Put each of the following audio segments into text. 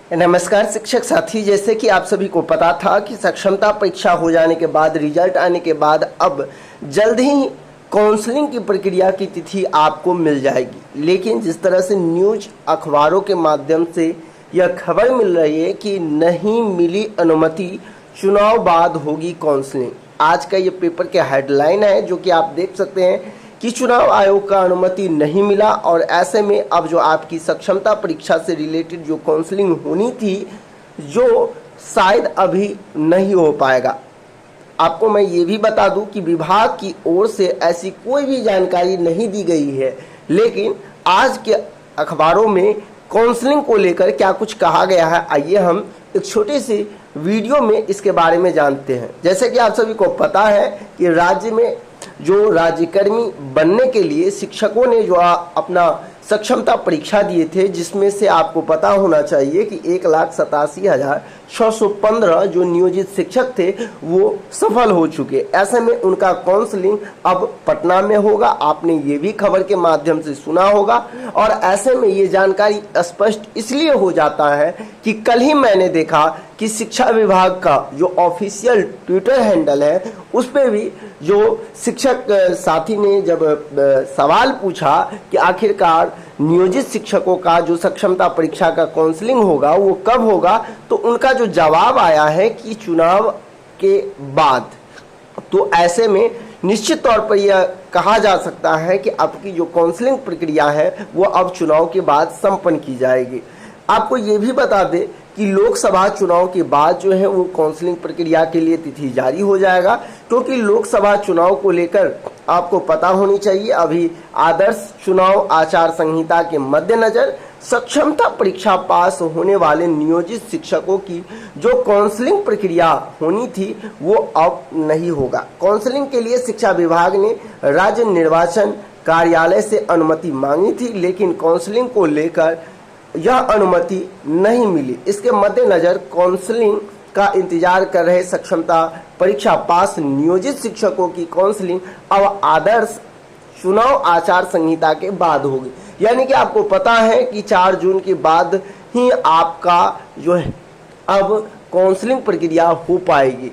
नमस्कार शिक्षक साथी, जैसे कि आप सभी को पता था कि सक्षमता परीक्षा हो जाने के बाद, रिजल्ट आने के बाद अब जल्द ही काउंसलिंग की प्रक्रिया की तिथि आपको मिल जाएगी। लेकिन जिस तरह से न्यूज अखबारों के माध्यम से यह खबर मिल रही है कि नहीं मिली अनुमति, चुनाव बाद होगी काउंसलिंग। आज का ये पेपर के हेडलाइन है, जो कि आप देख सकते हैं कि चुनाव आयोग का अनुमति नहीं मिला और ऐसे में अब जो आपकी सक्षमता परीक्षा से रिलेटेड जो काउंसलिंग होनी थी, जो शायद अभी नहीं हो पाएगा। आपको मैं ये भी बता दूं कि विभाग की ओर से ऐसी कोई भी जानकारी नहीं दी गई है, लेकिन आज के अखबारों में काउंसलिंग को लेकर क्या कुछ कहा गया है, आइए हम एक छोटे से वीडियो में इसके बारे में जानते हैं। जैसे कि आप सभी को पता है कि राज्य में जो राज्यकर्मी बनने के लिए शिक्षकों ने जो अपना सक्षमता परीक्षा दिए थे, जिसमें से आपको पता होना चाहिए कि 1,87,615 जो नियोजित शिक्षक थे वो सफल हो चुके। ऐसे में उनका काउंसलिंग अब पटना में होगा। आपने ये भी खबर के माध्यम से सुना होगा और ऐसे में ये जानकारी स्पष्ट इसलिए हो जाता है कि कल ही मैंने देखा कि शिक्षा विभाग का जो ऑफिशियल ट्विटर हैंडल है, उस पर भी जो शिक्षक साथी ने जब सवाल पूछा कि आखिरकार नियोजित शिक्षकों का जो सक्षमता परीक्षा का काउंसलिंग होगा वो कब होगा, तो उनका जो जवाब आया है कि चुनाव के बाद। तो ऐसे में निश्चित तौर पर यह कहा जा सकता है कि आपकी जो काउंसलिंग प्रक्रिया है वो अब चुनाव के बाद संपन्न की जाएगी। आपको ये भी बता दें कि लोकसभा चुनाव के बाद जो है वो काउंसलिंग प्रक्रिया के लिए तिथि जारी हो जाएगा, क्योंकि लोकसभा चुनाव को लेकर आपको पता होनी चाहिए अभी आदर्श चुनाव आचार संहिता के मद्देनजर सक्षमता परीक्षा पास होने वाले नियोजित शिक्षकों की जो काउंसलिंग प्रक्रिया होनी थी वो अब नहीं होगा। काउंसलिंग के लिए शिक्षा विभाग ने राज्य निर्वाचन कार्यालय से अनुमति मांगी थी, लेकिन काउंसलिंग को लेकर यह अनुमति नहीं मिली। इसके मद्देनजर काउंसलिंग का इंतजार कर रहे सक्षमता परीक्षा पास नियोजित शिक्षकों की काउंसलिंग अब आदर्श चुनाव आचार संहिता के बाद होगी। यानी कि आपको पता है कि 4 जून के बाद ही आपका जो है अब काउंसलिंग प्रक्रिया हो पाएगी,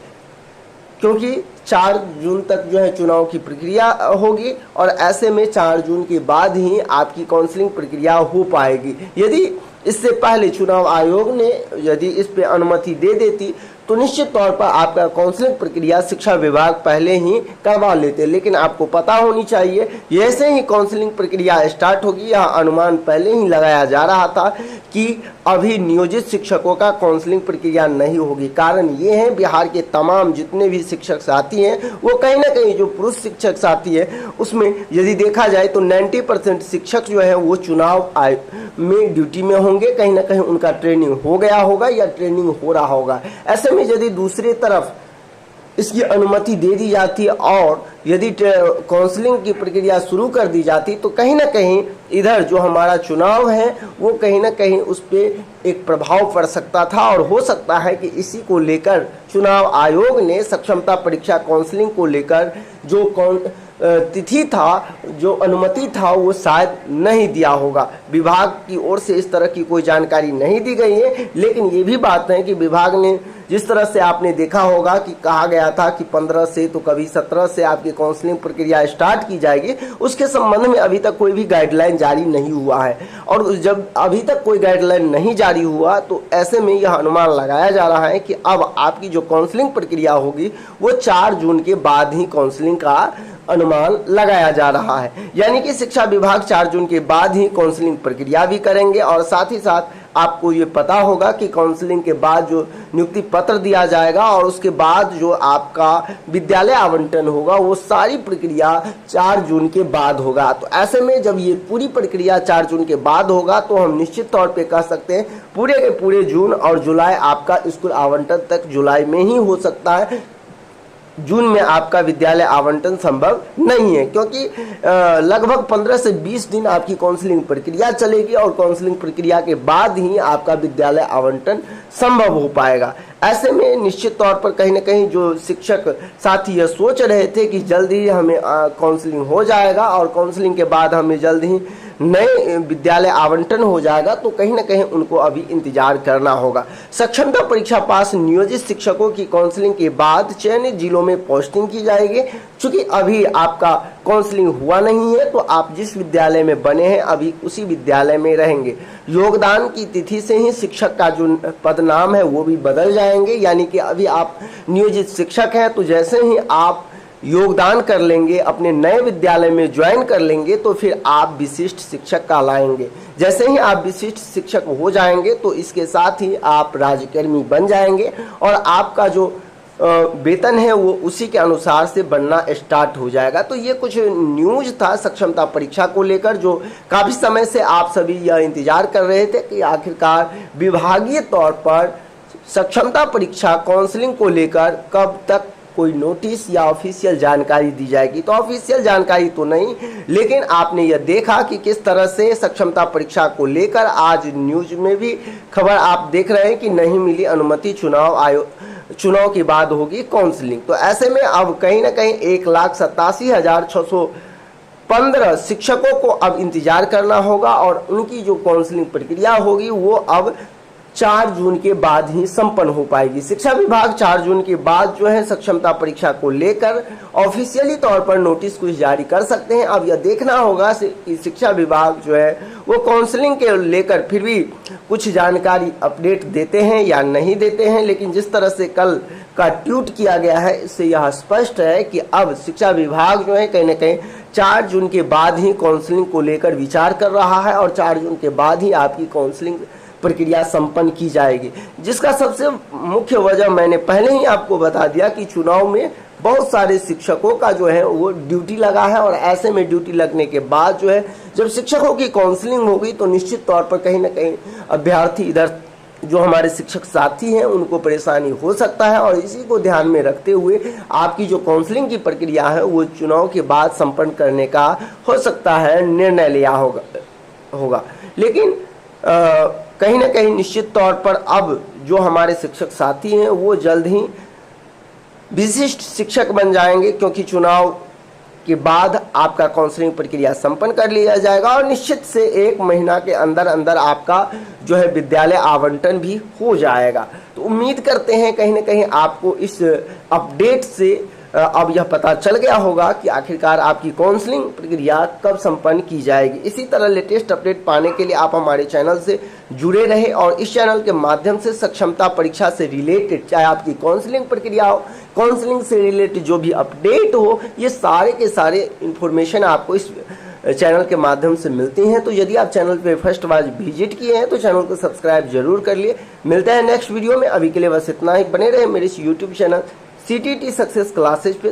क्योंकि 4 जून तक जो है चुनाव की प्रक्रिया होगी और ऐसे में 4 जून के बाद ही आपकी काउंसलिंग प्रक्रिया हो पाएगी। यदि इससे पहले चुनाव आयोग ने यदि इस पे अनुमति दे देती तो निश्चित तौर पर आपका काउंसलिंग प्रक्रिया शिक्षा विभाग पहले ही करवा लेते। लेकिन आपको पता होनी चाहिए जैसे ही काउंसलिंग प्रक्रिया स्टार्ट होगी, यह अनुमान पहले ही लगाया जा रहा था कि अभी नियोजित शिक्षकों का काउंसलिंग प्रक्रिया नहीं होगी। कारण ये है बिहार के तमाम जितने भी शिक्षक साथी हैं वो कहीं ना कहीं जो पुरुष शिक्षक साथी है उसमें यदि देखा जाए तो 90% शिक्षक जो है वो चुनाव में ड्यूटी में होंगे, कहीं ना कहीं उनका ट्रेनिंग हो गया होगा या ट्रेनिंग हो रहा होगा। ऐसे में यदि दूसरी तरफ इसकी अनुमति दे दी जाती और यदि काउंसलिंग की प्रक्रिया शुरू कर दी जाती तो कहीं ना कहीं इधर जो हमारा चुनाव है वो कहीं ना कहीं उस पर एक प्रभाव पड़ सकता था और हो सकता है कि इसी को लेकर चुनाव आयोग ने सक्षमता परीक्षा काउंसलिंग को लेकर जो तिथि था, जो अनुमति था, वो शायद नहीं दिया होगा। विभाग की ओर से इस तरह की कोई जानकारी नहीं दी गई है, लेकिन ये भी बात है कि विभाग ने जिस तरह से आपने देखा होगा कि कहा गया था कि 15 से तो कभी 17 से आपकी काउंसलिंग प्रक्रिया स्टार्ट की जाएगी, उसके संबंध में अभी तक कोई भी गाइडलाइन जारी नहीं हुआ है। और जब अभी तक कोई गाइडलाइन नहीं जारी हुआ तो ऐसे में यह अनुमान लगाया जा रहा है कि अब आपकी जो काउंसलिंग प्रक्रिया होगी वो 4 जून के बाद ही काउंसलिंग का अनुमान लगाया जा रहा है। यानी कि शिक्षा विभाग 4 जून के बाद ही काउंसलिंग प्रक्रिया भी करेंगे और साथ ही साथ आपको ये पता होगा कि काउंसलिंग के बाद जो नियुक्ति पत्र दिया जाएगा और उसके बाद जो आपका विद्यालय आवंटन होगा वो सारी प्रक्रिया 4 जून के बाद होगा। तो ऐसे में जब ये पूरी प्रक्रिया 4 जून के बाद होगा तो हम निश्चित तौर पे कह सकते हैं पूरे के पूरे जून और जुलाई आपका स्कूल आवंटन तक जुलाई में ही हो सकता है। जून में आपका विद्यालय आवंटन संभव नहीं है, क्योंकि लगभग 15 से 20 दिन आपकी काउंसलिंग प्रक्रिया चलेगी और काउंसलिंग प्रक्रिया के बाद ही आपका विद्यालय आवंटन संभव हो पाएगा। ऐसे में निश्चित तौर पर कहीं ना कहीं जो शिक्षक साथी यह सोच रहे थे कि जल्द ही हमें काउंसलिंग हो जाएगा और काउंसलिंग के बाद हमें जल्द ही नए विद्यालय आवंटन हो जाएगा तो कहीं ना कहीं उनको अभी इंतजार करना होगा। सक्षमता परीक्षा पास नियोजित शिक्षकों की काउंसलिंग के बाद चयनित जिलों में पोस्टिंग की जाएगी। चूंकि अभी आपका काउंसलिंग हुआ नहीं है तो आप जिस विद्यालय में बने हैं अभी उसी विद्यालय में रहेंगे। योगदान की तिथि से ही शिक्षक का जो पद नाम है वो भी बदल जाएंगे, यानी कि अभी आप नियोजित शिक्षक हैं तो जैसे ही आप योगदान कर लेंगे, अपने नए विद्यालय में ज्वाइन कर लेंगे तो फिर आप विशिष्ट शिक्षक कहलाएंगे। जैसे ही आप विशिष्ट शिक्षक हो जाएंगे तो इसके साथ ही आप राज्यकर्मी बन जाएंगे और आपका जो वेतन है वो उसी के अनुसार से बनना स्टार्ट हो जाएगा। तो ये कुछ न्यूज था सक्षमता परीक्षा को लेकर, जो काफ़ी समय से आप सभी यह इंतजार कर रहे थे कि आखिरकार विभागीय तौर पर सक्षमता परीक्षा काउंसलिंग को लेकर कब तक कोई नोटिस या ऑफिशियल जानकारी दी जाएगी। तो ऑफिशियल जानकारी तो नहीं, लेकिन आपने यह देखा कि किस तरह से सक्षमता परीक्षा को लेकर आज न्यूज में भी खबर आप देख रहे हैं कि नहीं मिली अनुमति, चुनाव के बाद होगी काउंसलिंग। तो ऐसे में अब कहीं ना कहीं 1,87,615 शिक्षकों को अब इंतजार करना होगा और उनकी जो काउंसलिंग प्रक्रिया होगी वो अब 4 जून के बाद ही संपन्न हो पाएगी। शिक्षा विभाग 4 जून के बाद जो है सक्षमता परीक्षा को लेकर ऑफिशियली तौर पर नोटिस कुछ जारी कर सकते हैं। अब यह देखना होगा कि शिक्षा विभाग जो है वो काउंसलिंग के लेकर फिर भी कुछ जानकारी अपडेट देते हैं या नहीं देते हैं। लेकिन जिस तरह से कल का ट्वीट किया गया है इससे यह स्पष्ट है कि अब शिक्षा विभाग जो है कहीं ना कहीं 4 जून के बाद ही काउंसलिंग को लेकर विचार कर रहा है और 4 जून के बाद ही आपकी काउंसलिंग प्रक्रिया संपन्न की जाएगी। जिसका सबसे मुख्य वजह मैंने पहले ही आपको बता दिया कि चुनाव में बहुत सारे शिक्षकों का जो है वो ड्यूटी लगा है और ऐसे में ड्यूटी लगने के बाद जो है जब शिक्षकों की काउंसलिंग होगी तो निश्चित तौर पर कहीं ना कहीं अभ्यर्थी इधर जो हमारे शिक्षक साथी हैं उनको परेशानी हो सकता है और इसी को ध्यान में रखते हुए आपकी जो काउंसलिंग की प्रक्रिया है वो चुनाव के बाद संपन्न करने का हो सकता है निर्णय लिया होगा। लेकिन कहीं ना कहीं निश्चित तौर पर अब जो हमारे शिक्षक साथी हैं वो जल्द ही विशिष्ट शिक्षक बन जाएंगे, क्योंकि चुनाव के बाद आपका काउंसलिंग प्रक्रिया संपन्न कर लिया जाएगा और निश्चित से 1 महीना के अंदर अंदर आपका जो है विद्यालय आवंटन भी हो जाएगा। तो उम्मीद करते हैं कहीं ना कहीं आपको इस अपडेट से अब यह पता चल गया होगा कि आखिरकार आपकी काउंसलिंग प्रक्रिया कब संपन्न की जाएगी। इसी तरह लेटेस्ट अपडेट पाने के लिए आप हमारे चैनल से जुड़े रहे और इस चैनल के माध्यम से सक्षमता परीक्षा से रिलेटेड चाहे आपकी काउंसलिंग प्रक्रिया हो, काउंसलिंग से रिलेटेड जो भी अपडेट हो, ये सारे के सारे इन्फॉर्मेशन आपको इस चैनल के माध्यम से मिलती हैं। तो यदि आप चैनल पे फर्स्ट बार विजिट किए हैं तो चैनल को सब्सक्राइब जरूर कर लिए। मिलते हैं नेक्स्ट वीडियो में, अभी के लिए बस इतना ही। बने रहे मेरे इस YouTube channel CTT success classes पे।